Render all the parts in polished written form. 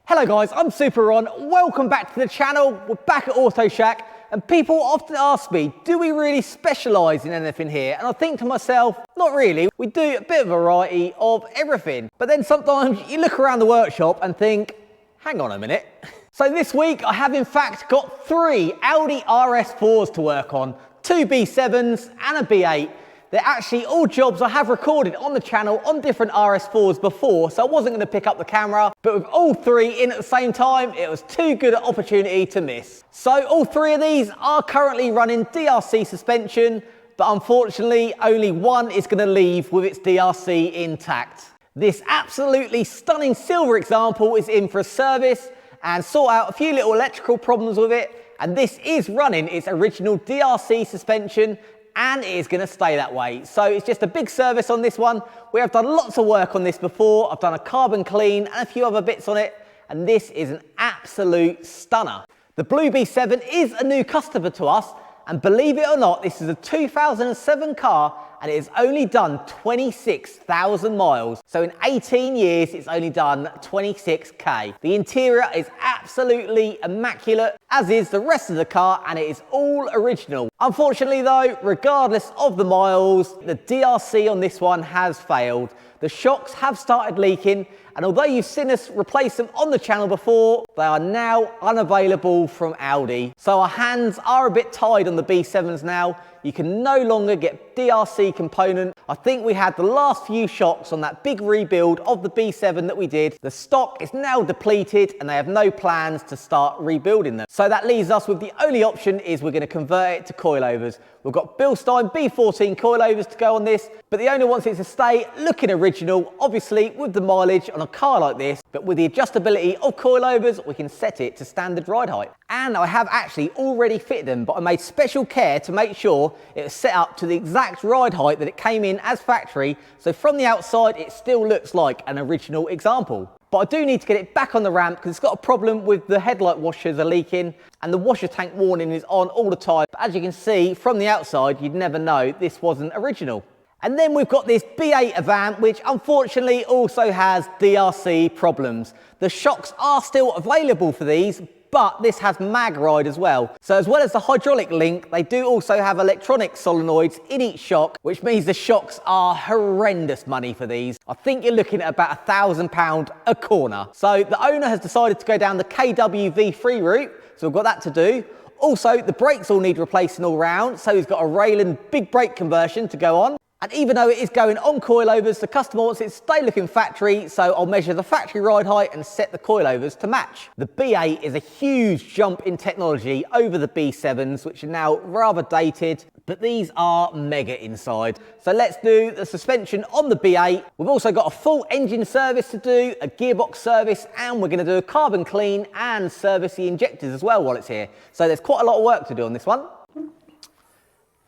Hello guys, I'm Super Ron. Welcome back to the channel. We're back at Auto Shack, and people often ask me, do we really specialise in anything here? And I think to myself, not really. We do a bit of variety of everything. But then sometimes you look around the workshop and think, hang on a minute. So this week I have in fact got 3 Audi RS4's to work on, 2 B7s and a B8. They're actually all jobs I have recorded on the channel on different RS4's before, so I wasn't going to pick up the camera, but with all 3 in at the same time, it was too good an opportunity to miss. So all 3 of these are currently running DRC suspension, but unfortunately only one is going to leave with its DRC intact. This absolutely stunning silver example is in for a service and sort out a few little electrical problems with it, and this is running its original DRC suspension, and it is going to stay that way. So it's just a big service on this one. We have done lots of work on this before. I've done a carbon clean and a few other bits on it, and this is an absolute stunner. The blue B7 is a new customer to us, and believe it or not, this is a 2007 car and it has only done 26,000 miles. So in 18 years, it's only done 26k. The interior is absolutely immaculate, as is the rest of the car, and it is all original. Unfortunately though, regardless of the miles, the DRC on this one has failed. The shocks have started leaking, and although you've seen us replace them on the channel before, they are now unavailable from Audi. So our hands are a bit tied on the B7s now. You can no longer get DRC component. I think we had the last few shocks on that big rebuild of the B7 that we did. The stock is now depleted and they have no plans to start rebuilding them. So that leaves us with the only option is we're going to convert it to coilovers. We've got Bilstein B14 coilovers to go on this, but the owner wants it to stay looking original, obviously with the mileage on a car like this, but with the adjustability of coilovers, we can set it to standard ride height. And I have actually already fitted them, but I made special care to make sure it was set up to the exact ride height that it came in as factory, so from the outside it still looks like an original example. But I do need to get it back on the ramp because it's got a problem with the headlight washers are leaking and the washer tank warning is on all the time. But as you can see from the outside, you'd never know this wasn't original. And then we've got this B8 Avant, which unfortunately also has DRC problems. The shocks are still available for these, but this has mag ride as well. So as well as the hydraulic link, they do also have electronic solenoids in each shock, which means the shocks are horrendous money for these. I think you're looking at about £1,000 a corner. So the owner has decided to go down the KW V3 route, so we've got that to do. Also, the brakes all need replacing all round, so he's got a Raylan big brake conversion to go on. And even though it is going on coilovers, the customer wants it to stay looking factory, so I'll measure the factory ride height and set the coilovers to match. The B8 is a huge jump in technology over the B7s, which are now rather dated, but these are mega inside. So let's do the suspension on the B8. We've also got a full engine service to do, a gearbox service, and we're going to do a carbon clean and service the injectors as well while it's here. So there's quite a lot of work to do on this one.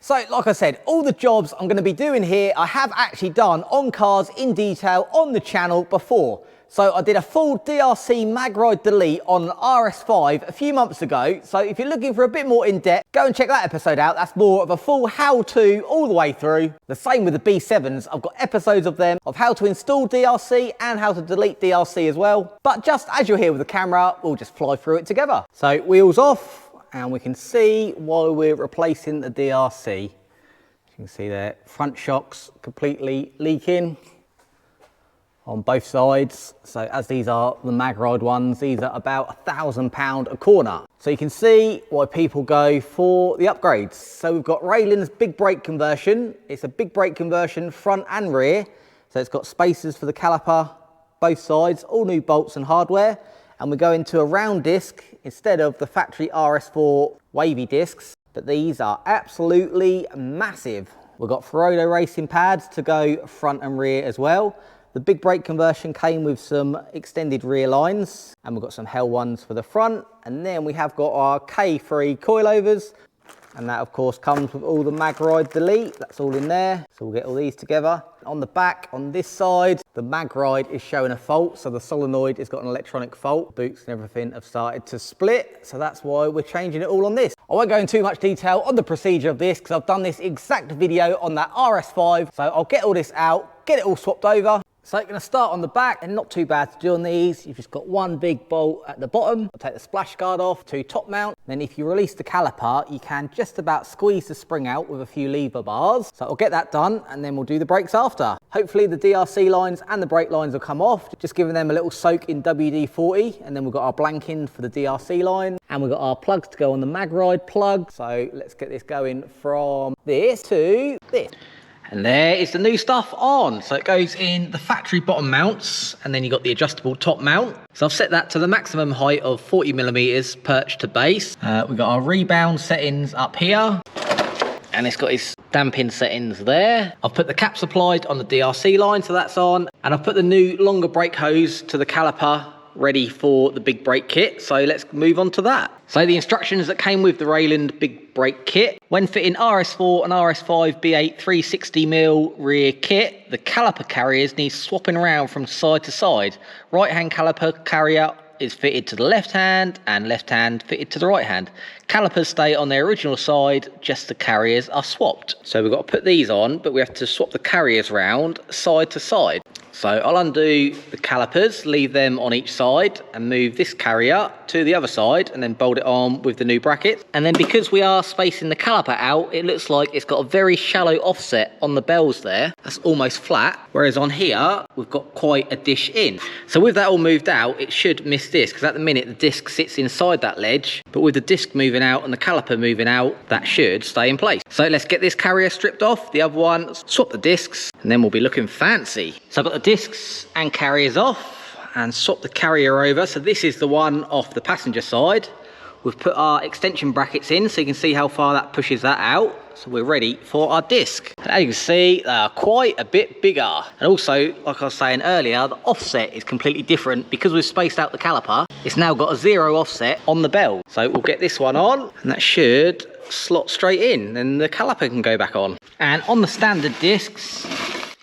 So, like I said, all the jobs I'm going to be doing here, I have actually done on cars in detail on the channel before. So I did a full DRC mag ride delete on an RS5 a few months ago. So if you're looking for a bit more in depth, go and check that episode out. That's more of a full how-to all the way through. The same with the B7s. I've got episodes of them of how to install DRC and how to delete DRC as well. But just as you're here with the camera, we'll just fly through it together. So wheels off. And we can see while we're replacing the DRC, you can see there, front shocks completely leaking on both sides. So as these are the mag ride ones, these are about £1,000 a corner. So you can see why people go for the upgrades. So we've got Raylan's big brake conversion. It's a big brake conversion front and rear. So it's got spacers for the caliper, both sides, all new bolts and hardware. And we go into a round disc instead of the factory RS4 wavy discs, but these are absolutely massive. We've got Ferodo racing pads to go front and rear as well. The big brake conversion came with some extended rear lines, and we've got some Hell ones for the front, and then we have got our K3 coilovers, and that of course comes with all the mag ride delete. That's all in there, so we'll get all these together. On the back, on this side, the mag ride is showing a fault, so the solenoid has got an electronic fault. Boots and everything have started to split, so that's why we're changing it all on this. I won't go into too much detail on the procedure of this because I've done this exact video on that RS5, so I'll get all this out, get it all swapped over, So you're going to start on the back, and not too bad to do on these. You've just got one big bolt at the bottom. I'll take the splash guard off, 2 top mount. Then if you release the caliper, you can just about squeeze the spring out with a few lever bars. So I'll get that done, and then we'll do the brakes after. Hopefully the DRC lines and the brake lines will come off, just giving them a little soak in WD-40. And then we've got our blanking for the DRC line, and we've got our plugs to go on the mag ride plug. So let's get this going from this to this. And there is the new stuff on. So it goes in the factory bottom mounts, and then you've got the adjustable top mount. So I've set that to the maximum height of 40mm perch to base. We've got our rebound settings up here, and it's got its damping settings there. I've put the cap supplied on the DRC line, so that's on. And I've put the new longer brake hose to the caliper, ready for the big brake kit. So let's move on to that. So the instructions that came with the Rayland big brake kit: when fitting RS4 and RS5 B8 360mm rear kit, the caliper carriers need swapping around from side to side. Right hand caliper carrier is fitted to the left hand, and left hand fitted to the right hand. Calipers stay on their original side, just the carriers are swapped. So we've got to put these on, but we have to swap the carriers round side to side. So I'll undo the calipers, leave them on each side, and move this carrier to the other side, and then bolt it on with the new bracket. And then because we are spacing the caliper out, it looks like it's got a very shallow offset on the bells there. That's almost flat, whereas on here, we've got quite a dish in. So with that all moved out, it should miss this, because at the minute the disc sits inside that ledge, but with the disc moving out and the caliper moving out, that should stay in place. So let's get this carrier stripped off, the other one, swap the discs, and then we'll be looking fancy. So I've got the discs and carriers off, and swap the carrier over. So this is the one off the passenger side. We've put our extension brackets in, so you can see how far that pushes that out. So we're ready for our disc. And as you can see, they are quite a bit bigger. And also, like I was saying earlier, the offset is completely different. Because we've spaced out the caliper, it's now got a 0 offset on the bell. So we'll get this one on, and that should slot straight in, and the caliper can go back on. And on the standard discs,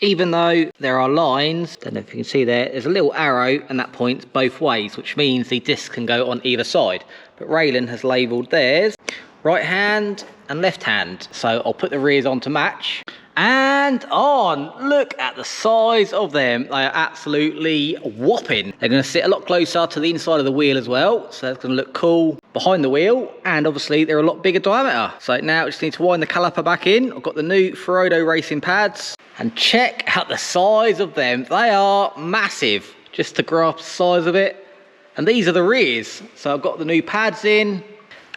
even though there are lines, I don't know if you can see there's a little arrow, and that points both ways, which means the disc can go on either side. But Rayland has labelled theirs right hand and left hand. So I'll put the rears on to match. And on, look at the size of them. They are absolutely whopping. They're going to sit a lot closer to the inside of the wheel as well, so it's going to look cool behind the wheel, and obviously they're a lot bigger diameter. So now I just need to wind the caliper back in. I've got the new Ferodo racing pads, and check out the size of them. They are massive, just to grasp the size of it. And these are the rears. So I've got the new pads in.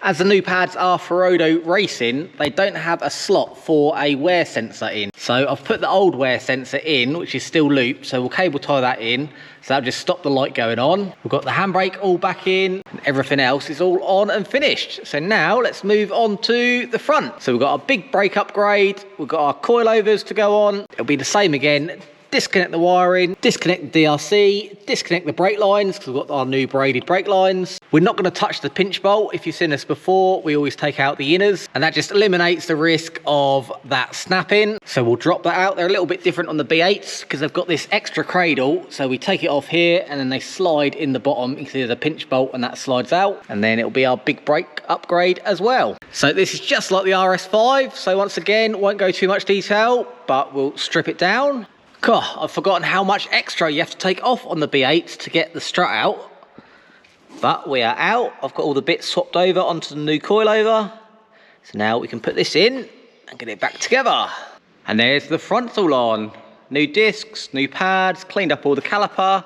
As the new pads are Ferodo Racing, they don't have a slot for a wear sensor in. So I've put the old wear sensor in, which is still looped, so we'll cable tie that in. So that'll just stop the light going on. We've got the handbrake all back in, and everything else is all on and finished. So now let's move on to the front. So we've got our big brake upgrade, we've got our coilovers to go on. It'll be the same again. Disconnect the wiring, disconnect the DRC, disconnect the brake lines, because we've got our new braided brake lines. We're not going to touch the pinch bolt. If you've seen us before, we always take out the inners, and that just eliminates the risk of that snapping. So we'll drop that out. They're a little bit different on the B8s because they've got this extra cradle. So we take it off here, and then they slide in the bottom. You can see there's a pinch bolt, and that slides out. And then it'll be our big brake upgrade as well. So this is just like the RS5. So once again, won't go too much detail, but we'll strip it down. God, I've forgotten how much extra you have to take off on the B8s to get the strut out. But we are out. I've got all the bits swapped over onto the new coilover. So now we can put this in and get it back together. And there's the frontal on. New discs, new pads, cleaned up all the caliper.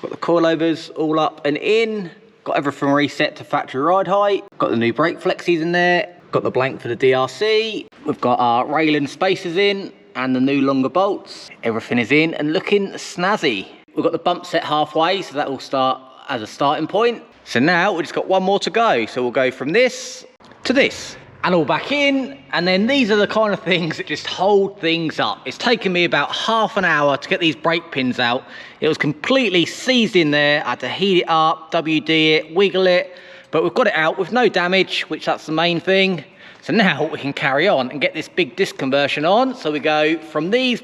Got the coilovers all up and in. Got everything reset to factory ride height. Got the new brake flexes in there. Got the blank for the DRC. We've got our Rayland spacers in, and the new longer bolts. Everything is in and looking snazzy. We've got the bump set halfway, so that will start as a starting point. So now we've just got one more to go. So we'll go from this to this, and all back in. And then these are the kind of things that just hold things up. It's taken me about half an hour to get these brake pins out. It was completely seized in there. I had to heat it up, WD it, wiggle it, but we've got it out with no damage, which that's the main thing. So now we can carry on and get this big disc conversion on. So we go from these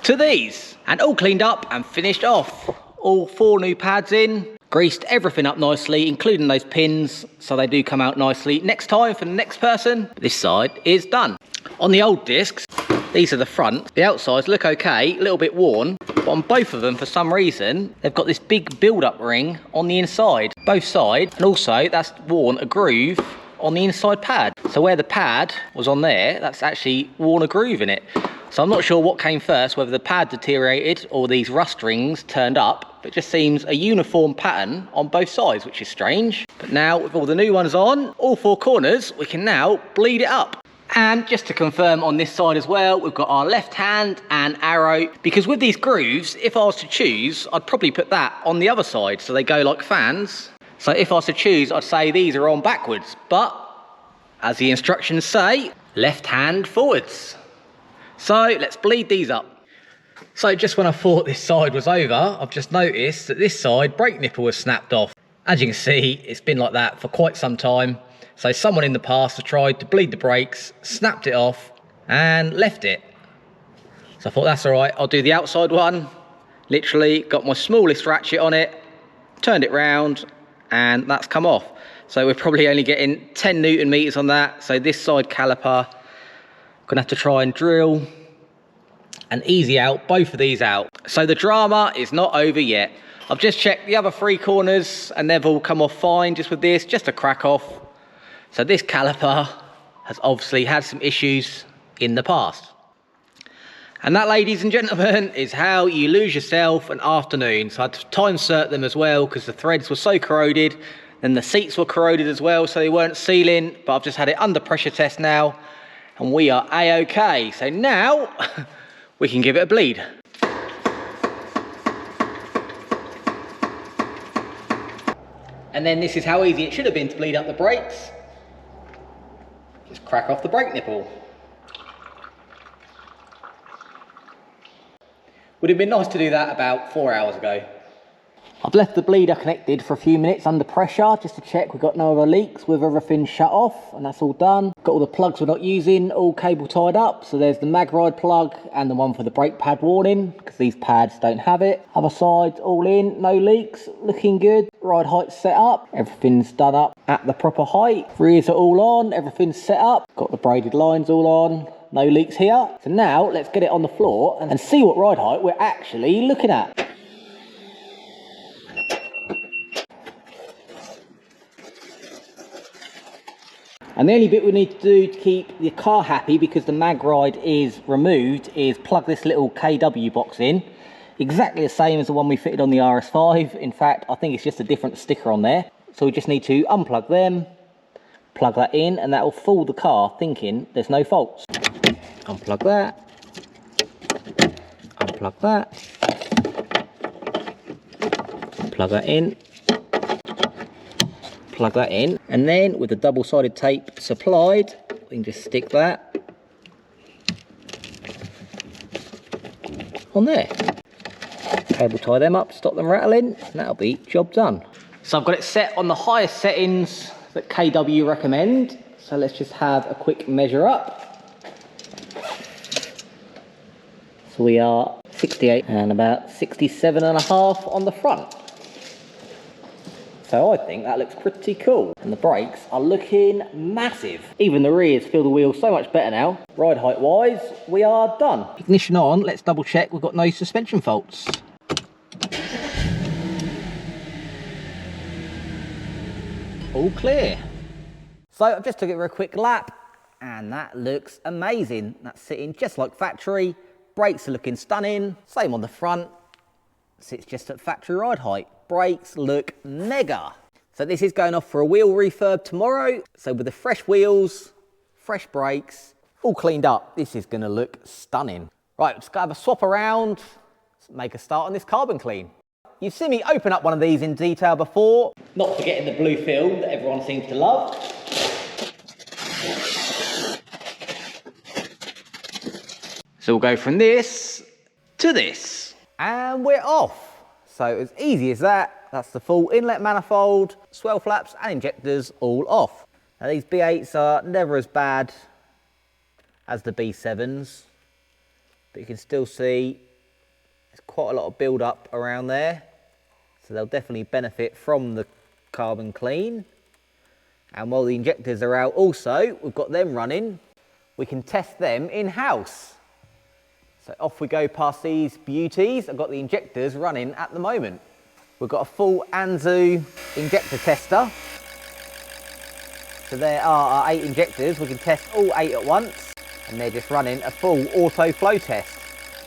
to these, and all cleaned up and finished off. All 4 new pads in, greased everything up nicely, including those pins, so they do come out nicely next time for the next person. This side is done. On the old discs, These are the front. The outsides look okay, a little bit worn, but on both of them, for some reason, they've got this big build-up ring on the inside, both sides, and also that's worn a groove on the inside pad. So where the pad was on there, that's actually worn a groove in it. So I'm not sure what came first, whether the pad deteriorated or these rust rings turned up. It just seems a uniform pattern on both sides, which is strange. But now with all the new ones on, all four corners, we can now bleed it up. And just to confirm on this side as well, we've got our left hand and arrow, because with these grooves, if I was to choose, I'd probably put that on the other side so they go like fans. So if I was to choose, I'd say these are on backwards, but as the instructions say, left hand forwards. So let's bleed these up. So just when I thought this side was over, I've just noticed that this side brake nipple was snapped off. As you can see, it's been like that for quite some time. So someone in the past has tried to bleed the brakes, snapped it off and left it. So I thought that's all right, I'll do the outside one. Literally got my smallest ratchet on it, turned it round and that's come off. So we're probably only getting 10 Newton meters on that. So this side caliper, gonna have to try and drill and easy out both of these out. So the drama is not over yet. I've just checked the other three corners and they've all come off fine just with this, just a crack off. So this caliper has obviously had some issues in the past. And that, ladies and gentlemen, is how you lose yourself an afternoon. So I had to time cert them as well because the threads were so corroded. Then the seats were corroded as well, so they weren't sealing. But I've just had it under pressure test now and we are A-OK. So now we can give it a bleed. And then this is how easy it should have been to bleed up the brakes. Just crack off the brake nipple. Would have been nice to do that about 4 hours ago. I've left the bleeder connected for a few minutes under pressure just to check we've got no other leaks with everything shut off, and that's all done. Got all the plugs we're not using all cable tied up, so there's the mag ride plug and the one for the brake pad warning because these pads don't have it. Other sides all in, no leaks, looking good. Ride height set up, everything's done up at the proper height. Rears are all on, everything's set up. Got the braided lines all on, no leaks here. So now let's get it on the floor and see what ride height we're actually looking at. And the only bit we need to do to keep the car happy, because the mag ride is removed, is plug this little KW box in. Exactly the same as the one we fitted on the RS5. In fact, I think it's just a different sticker on there. So we just need to unplug them, plug that in, and that will fool the car thinking there's no faults. Unplug that, unplug that, plug that in, plug that in, and then with the double-sided tape supplied, we can just stick that on there. Cable tie them up, stop them rattling, and that'll be job done. So I've got it set on the highest settings that KW recommend. So let's just have a quick measure up. So we are 68 and about 67.5 on the front. So I think that looks pretty cool. And the brakes are looking massive. Even the rears feel the wheels so much better now. Ride height wise, we are done. Ignition on, let's double check we've got no suspension faults. All clear. So I've just took it for a quick lap and that looks amazing. That's sitting just like factory. Brakes are looking stunning. Same on the front. Sits just at factory ride height. Brakes look mega. So this is going off for a wheel refurb tomorrow. So with the fresh wheels, fresh brakes, all cleaned up, this is gonna look stunning. Right, let's go have a swap around, let's make a start on this carbon clean. You've seen me open up one of these in detail before. Not forgetting the blue film that everyone seems to love. So we'll go from this to this. And we're off. So as easy as that, that's the full inlet manifold, swell flaps and injectors all off. Now these B8s are never as bad as the B7s, but you can still see there's quite a lot of build up around there. So they'll definitely benefit from the carbon clean. And while the injectors are out also, we've got them running, we can test them in-house. So off we go past these beauties. I've got the injectors running at the moment. We've got a full Anzu injector tester. So there are our 8 injectors. We can test all 8 at once, and they're just running a full auto flow test.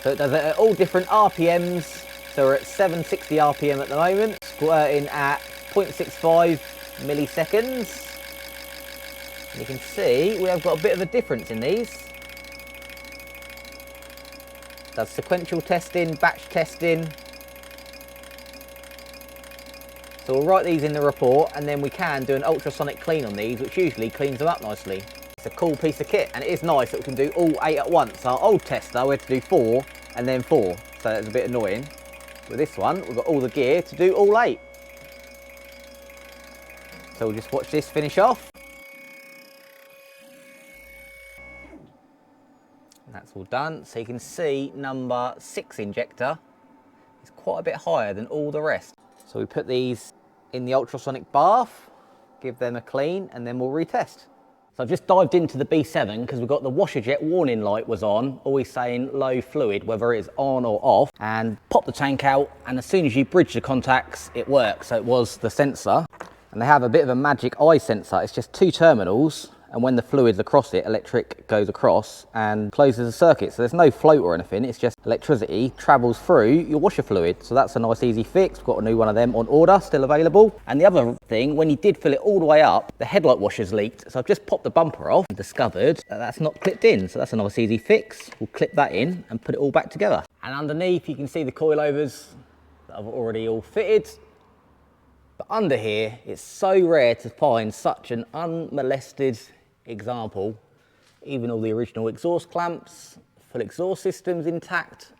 So it does it at all different RPMs. So we're at 760 RPM at the moment, squirting at 0.65 milliseconds. And you can see we have got a bit of a difference in these. Does sequential testing, batch testing. So we'll write these in the report, and then we can do an ultrasonic clean on these, which usually cleans them up nicely. It's a cool piece of kit, and it is nice that we can do all 8 at once. Our old tester, we had to do 4 and then 4, so it's a bit annoying. With this one, we've got all the gear to do all 8. So we'll just watch this finish off. And that's all done. So you can see number 6 injector is quite a bit higher than all the rest. So we put these in the ultrasonic bath, give them a clean, and then we'll retest. So I've just dived into the B7 because we've got the washer jet warning light was on, always saying low fluid, whether it's on or off, and pop the tank out, and as soon as you bridge the contacts, it works. So it was the sensor, and they have a bit of a magic eye sensor. It's just 2 terminals, and when the fluid's across it, electric goes across and closes the circuit. So there's no float or anything, it's just electricity travels through your washer fluid. So that's a nice easy fix. We've got a new one of them on order, still available. And the other thing, when you did fill it all the way up, the headlight washer's leaked. So I've just popped the bumper off and discovered that that's not clipped in. So that's a nice easy fix. We'll clip that in and put it all back together. And underneath you can see the coilovers that I've already all fitted. But under here, it's so rare to find such an unmolested example. Even all the original exhaust clamps, full exhaust systems intact.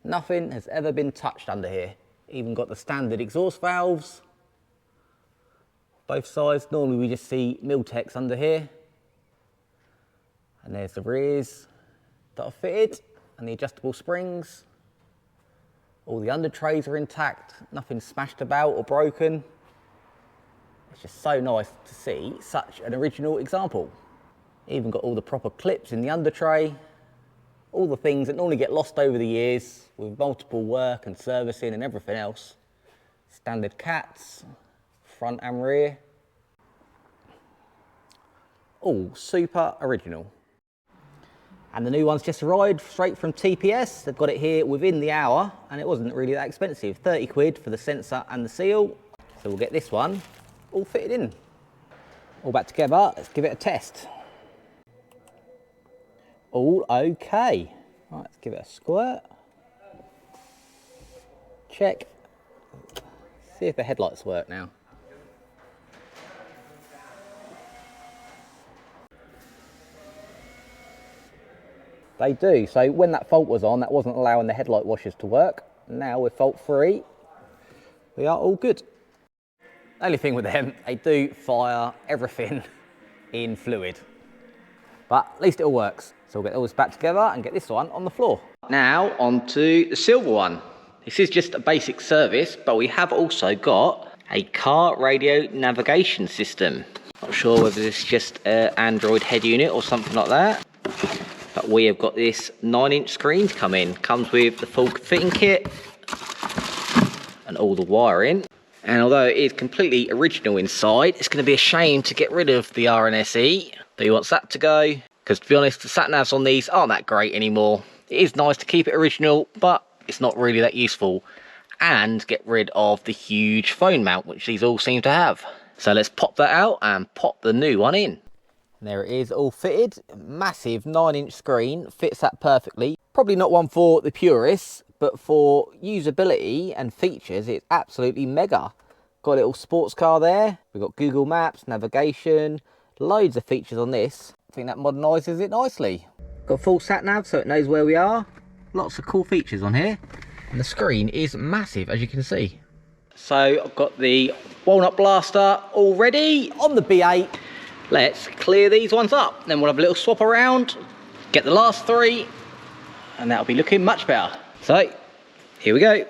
Nothing has ever been touched under here. Even got the standard exhaust valves, both sides. Normally we just see Miltex under here. And there's the rears that are fitted, and the adjustable springs. All the under trays are intact, nothing smashed about or broken. It's just so nice to see such an original example. Even got all the proper clips in the under tray. All the things that normally get lost over the years with multiple work and servicing and everything else. Standard cats, front and rear. All super original. And the new one's just arrived straight from TPS. They've got it here within the hour, and it wasn't really that expensive. 30 quid for the sensor and the seal. So we'll get this one all fitted in. All back together, let's give it a test. All okay. Right, let's give it a squirt. Check. See if the headlights work now. They do. So when that fault was on, that wasn't allowing the headlight washers to work. Now we're fault free. We are all good. Only thing with them, they do fire everything in fluid. But at least it all works. So we'll get all this back together and get this one on the floor. Now on to the silver one. This is just a basic service, but we have also got a car radio navigation system. Not sure whether this is just an Android head unit or something like that. But we have got this 9-inch screen to come in. Comes with the full fitting kit and all the wiring. And although it is completely original inside, it's going to be a shame to get rid of the RNSE. But he wants that to go, because to be honest, the sat-navs on these aren't that great anymore. It is nice to keep it original, but it's not really that useful. And get rid of the huge phone mount, which these all seem to have. So let's pop that out and pop the new one in. And there it is, all fitted. Massive 9-inch screen, fits that perfectly. Probably not one for the purists, but for usability and features, it's absolutely mega. Got a little sports car there. We've got Google Maps, navigation, loads of features on this. I think that modernises it nicely. Got full sat nav so it knows where we are. Lots of cool features on here. And the screen is massive, as you can see. So I've got the walnut blaster all ready on the B8. Let's clear these ones up. Then we'll have a little swap around, get the last 3, and that'll be looking much better. So, here we go.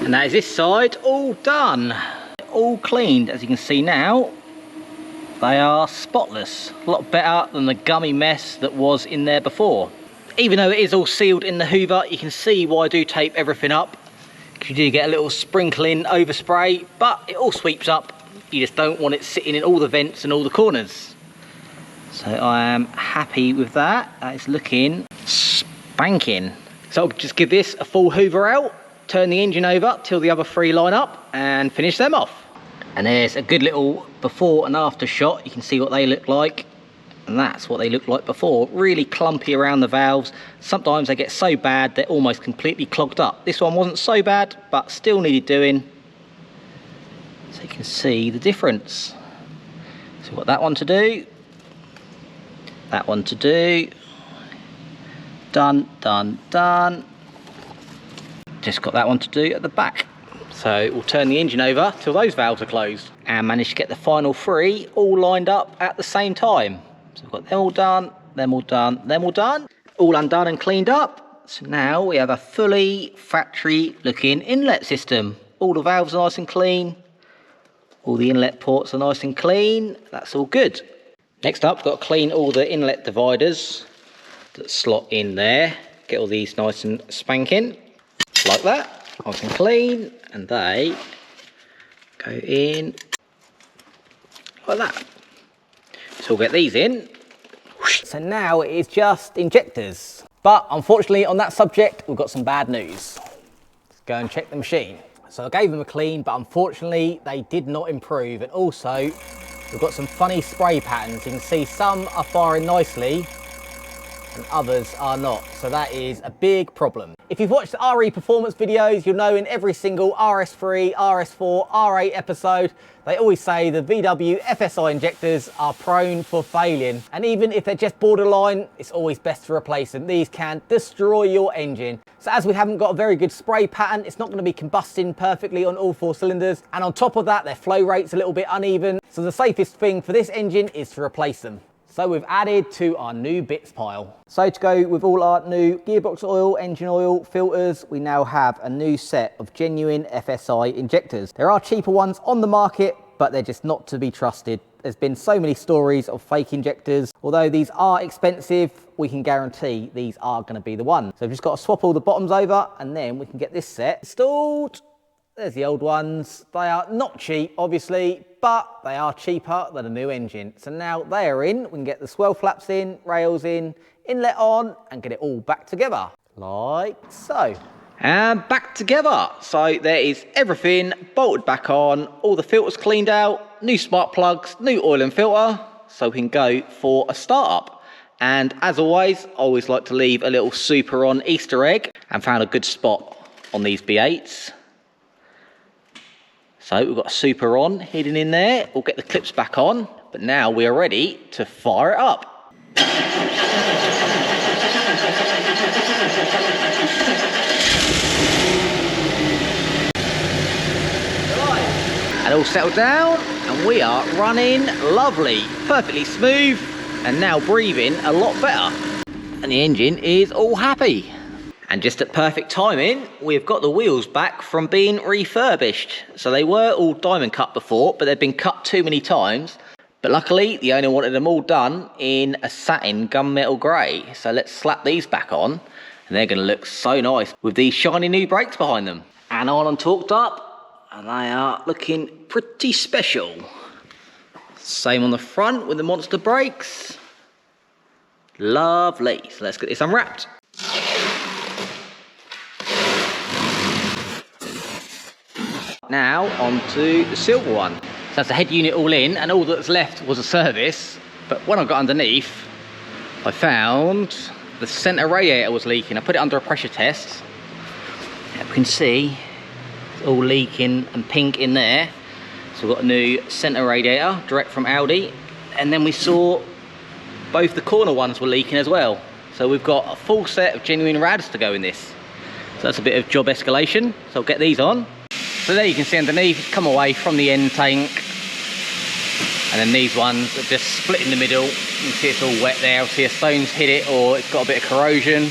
And that is this side all done. All cleaned, as you can see now. They are spotless, a lot better than the gummy mess that was in there before. Even though it is all sealed in the hoover, you can see why I do tape everything up. You do get a little sprinkling overspray, but it all sweeps up. You just don't want it sitting in all the vents and all the corners. So I am happy with that. That is looking spanking. So I'll just give this a full hoover out, turn the engine over till the other three line up and finish them off. And there's a good little before and after shot. You can see what they look like. And that's what they looked like before. Really clumpy around the valves. Sometimes they get so bad they're almost completely clogged up. This one wasn't so bad, but still needed doing. So you can see the difference. So we've got that one to do. That one to do. Done, done, done. Just got that one to do at the back. So we'll turn the engine over till those valves are closed and manage to get the final three all lined up at the same time. So we've got them all done, them all done, them all done, all undone and cleaned up. So now we have a fully factory looking inlet system. All the valves are nice and clean. All the inlet ports are nice and clean. That's all good. Next up, got to clean all the inlet dividers that slot in there. Get all these nice and spanking, like that. Nice and clean, and they go in like that. So we'll get these in. So now it is just injectors. But unfortunately on that subject, we've got some bad news. Let's go and check the machine. So I gave them a clean, but unfortunately they did not improve. And also we've got some funny spray patterns. You can see some are firing nicely and others are not. So that is a big problem. If you've watched the RE performance videos, you'll know in every single RS3, RS4, R8 episode, they always say the VW FSI injectors are prone for failing. And even if they're just borderline, it's always best to replace them. These can destroy your engine. So as we haven't got a very good spray pattern, it's not going to be combusting perfectly on all four cylinders. And on top of that, their flow rate's a little bit uneven. So the safest thing for this engine is to replace them. So we've added to our new bits pile. So to go with all our new gearbox oil, engine oil, filters, we now have a new set of genuine FSI injectors. There are cheaper ones on the market, but they're just not to be trusted. There's been so many stories of fake injectors. Although these are expensive, we can guarantee these are going to be the one. So we've just got to swap all the bottoms over and then we can get this set installed. There's the old ones. They are not cheap, obviously, but they are cheaper than a new engine. So now they are in, we can get the swell flaps in, rails in, inlet on, and get it all back together, like so. And back together. So there is everything bolted back on, all the filters cleaned out, new spark plugs, new oil and filter, so we can go for a startup. And as always, I always like to leave a little super on Easter egg, and found a good spot on these B8s. So we've got a super on hidden in there. We'll get the clips back on, but now we are ready to fire it up. And all settled down, and we are running lovely, perfectly smooth, and now breathing a lot better. And the engine is all happy. And just at perfect timing, we've got the wheels back from being refurbished. So they were all diamond cut before, but they've been cut too many times. But luckily, the owner wanted them all done in a satin gunmetal grey. So let's slap these back on, and they're going to look so nice with these shiny new brakes behind them. And on and torqued up, and they are looking pretty special. Same on the front with the monster brakes. Lovely. So let's get this unwrapped. Now onto the silver one. So that's the head unit all in, and all that's left was a service. But when I got underneath, I found the centre radiator was leaking. I put it under a pressure test. You can see it's all leaking and pink in there. So we've got a new centre radiator direct from Audi, and then we saw both the corner ones were leaking as well. So we've got a full set of genuine rads to go in this. So that's a bit of job escalation. So I'll get these on. So there you can see underneath, it's come away from the end tank. And then these ones are just split in the middle. You can see it's all wet there. Obviously a stone's hit it, or it's got a bit of corrosion.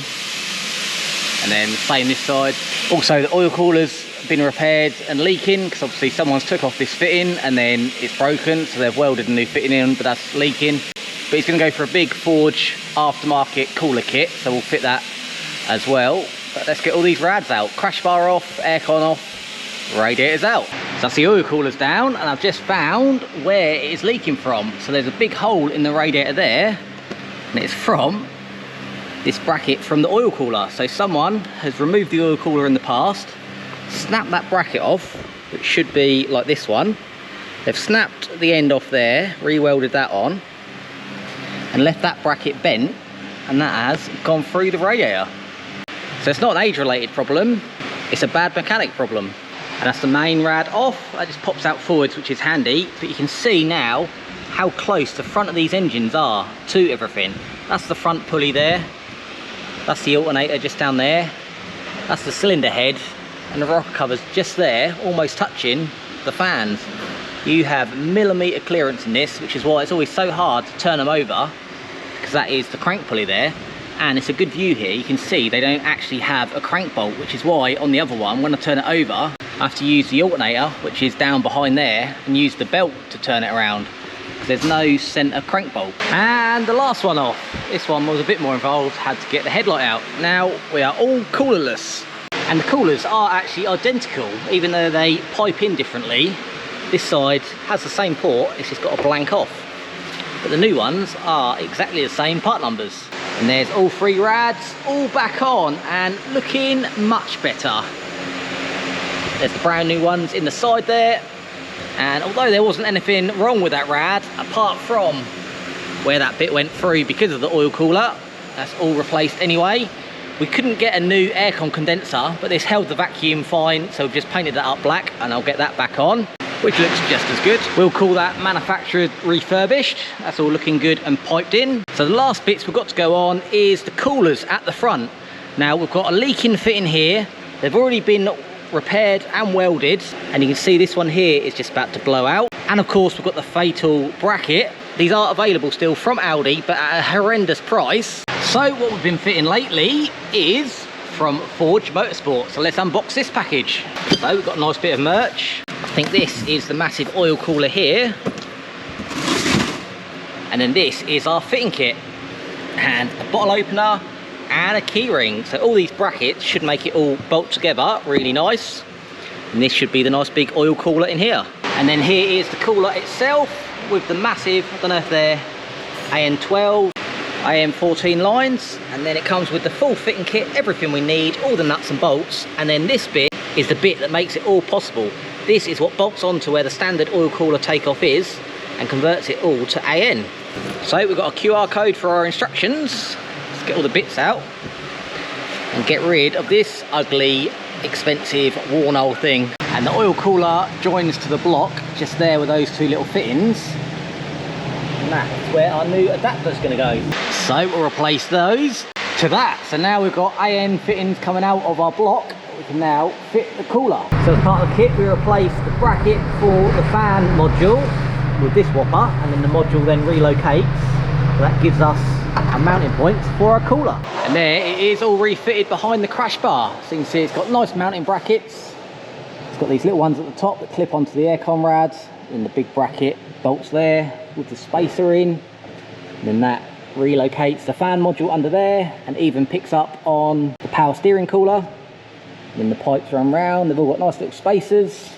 And then same this side. Also the oil cooler's been repaired and leaking because obviously someone's took off this fitting and then it's broken, so they've welded a new fitting in, but that's leaking. But it's going to go for a big Forge aftermarket cooler kit, so we'll fit that as well. But let's get all these rads out. Crash bar off, aircon off, radiators out. So that's the oil cooler's down, and I've just found where it is leaking from. So there's a big hole in the radiator there, and it's from this bracket from the oil cooler. So someone has removed the oil cooler in the past, snapped that bracket off, which should be like this one. They've snapped the end off there, re-welded that on, and left that bracket bent, and that has gone through the radiator. So it's not an age-related problem, it's a bad mechanic problem. And that's the main rad off. That just pops out forwards, which is handy, but you can see now how close the front of these engines are to everything. That's the front pulley there, that's the alternator just down there, that's the cylinder head, and the rocker cover's just there, almost touching the fans. You have millimetre clearance in this, which is why it's always so hard to turn them over, because that is the crank pulley there. And it's a good view here, you can see they don't actually have a crank bolt, which is why on the other one, when I turn it over, I have to use the alternator, which is down behind there, and use the belt to turn it around, because there's no centre crank bolt. And the last one off, this one was a bit more involved, had to get the headlight out. Now we are all coolerless, and the coolers are actually identical, even though they pipe in differently. This side has the same port, it's just got a blank off. But the new ones are exactly the same part numbers. And there's all three rads all back on and looking much better. There's the brand new ones in the side there, and although there wasn't anything wrong with that rad apart from where that bit went through because of the oil cooler, that's all replaced anyway. We couldn't get a new aircon condenser, but this held the vacuum fine, so we've just painted that up black, and I'll get that back on, which looks just as good. We'll call that manufactured refurbished. That's all looking good and piped in. So the last bits we've got to go on is the coolers at the front. Now we've got a leaking fitting here. They've already been repaired and welded, and you can see this one here is just about to blow out. And of course we've got the fatal bracket. These are available still from Audi, but at a horrendous price. So what we've been fitting lately is from Forge Motorsport. So let's unbox this package. So we've got a nice bit of merch. I think this is the massive oil cooler here, and then this is our fitting kit, and a bottle opener and a key ring. So all these brackets should make it all bolt together really nice, and this should be the nice big oil cooler in here. And then here is the cooler itself with the massive, I don't know if they're AN12, AN14 lines, and then it comes with the full fitting kit, everything we need, all the nuts and bolts, and then this bit is the bit that makes it all possible. This is what bolts onto where the standard oil cooler takeoff is and converts it all to AN. So we've got a QR code for our instructions. Let's get all the bits out and get rid of this ugly, expensive, worn old thing. And the oil cooler joins to the block just there with those two little fittings. And that's where our new adapter's going to go. So we'll replace those to that. So now we've got AN fittings coming out of our block. We can now fit the cooler. So as part of the kit, we replaced the bracket for the fan module with this whopper, and then the module then relocates. So that gives us a mounting point for our cooler. And there it is, all refitted behind the crash bar. So you can see it's got nice mounting brackets. It's got these little ones at the top that clip onto the aircon rads, and the big bracket bolts there with the spacer in. And then that relocates the fan module under there and even picks up on the power steering cooler. Then the pipes run round, they've all got nice little spacers,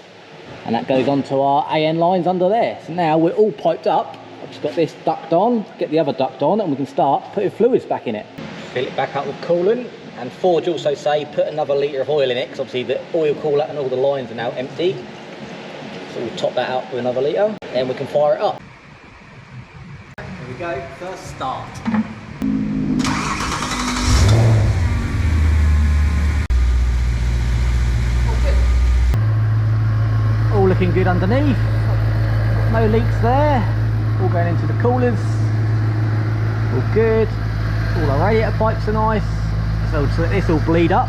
and that goes onto our AN lines under there. So now we're all piped up. I've just got this duct on, get the other duct on, and we can start putting fluids back in it. Fill it back up with coolant, and Forge also say put another litre of oil in it, because obviously the oil cooler and all the lines are now empty. So we'll top that out with another litre, then we can fire it up. Here we go, first start. All looking good underneath, no leaks there, all going into the coolers, all good, all our radiator pipes are nice, so to let this all bleed up,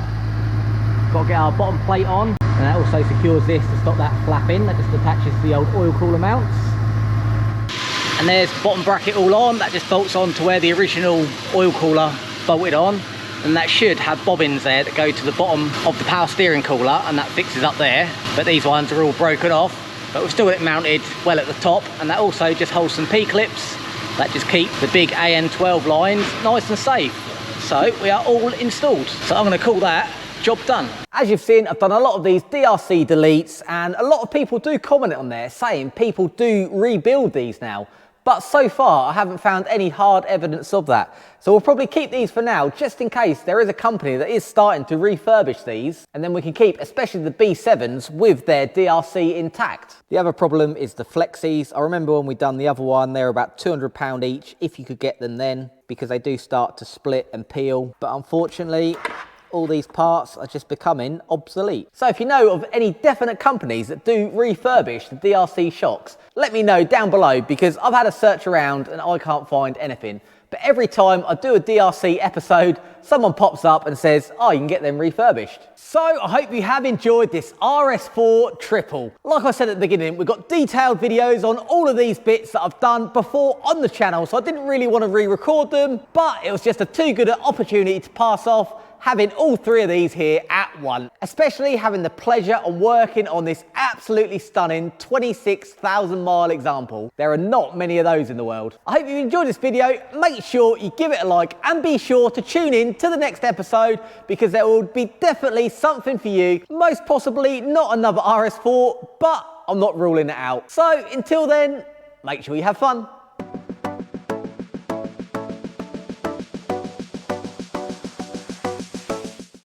got to get our bottom plate on, and that also secures this to stop that flapping, that just attaches to the old oil cooler mounts. And there's the bottom bracket all on, that just bolts on to where the original oil cooler bolted on. and that should have bobbins there that go to the bottom of the power steering cooler, and that fixes up there. But these ones are all broken off, but we've still got it mounted well at the top, and that also just holds some P-clips that just keep the big AN12 lines nice and safe. So we are all installed. So I'm going to call that job done. As you've seen, I've done a lot of these DRC deletes, and a lot of people do comment on there saying people do rebuild these now. But so far, I haven't found any hard evidence of that. So we'll probably keep these for now, just in case there is a company that is starting to refurbish these, and then we can keep, especially the B7s, with their DRC intact. The other problem is the Flexies. I remember when we done the other one, they were about £200 each, if you could get them then, because they do start to split and peel. But unfortunately, all these parts are just becoming obsolete. So if you know of any definite companies that do refurbish the DRC shocks, let me know down below, because I've had a search around and I can't find anything. But every time I do a DRC episode, someone pops up and says, oh, you can get them refurbished. So I hope you have enjoyed this RS4 triple. Like I said at the beginning, we've got detailed videos on all of these bits that I've done before on the channel, so I didn't really want to re-record them, but it was just a too good an opportunity to pass off having all three of these here at once, especially having the pleasure of working on this absolutely stunning 26,000 mile example. There are not many of those in the world. I hope you enjoyed this video. Make sure you give it a like and be sure to tune in to the next episode, because there will be definitely something for you. Most possibly not another RS4, but I'm not ruling it out. So until then, make sure you have fun.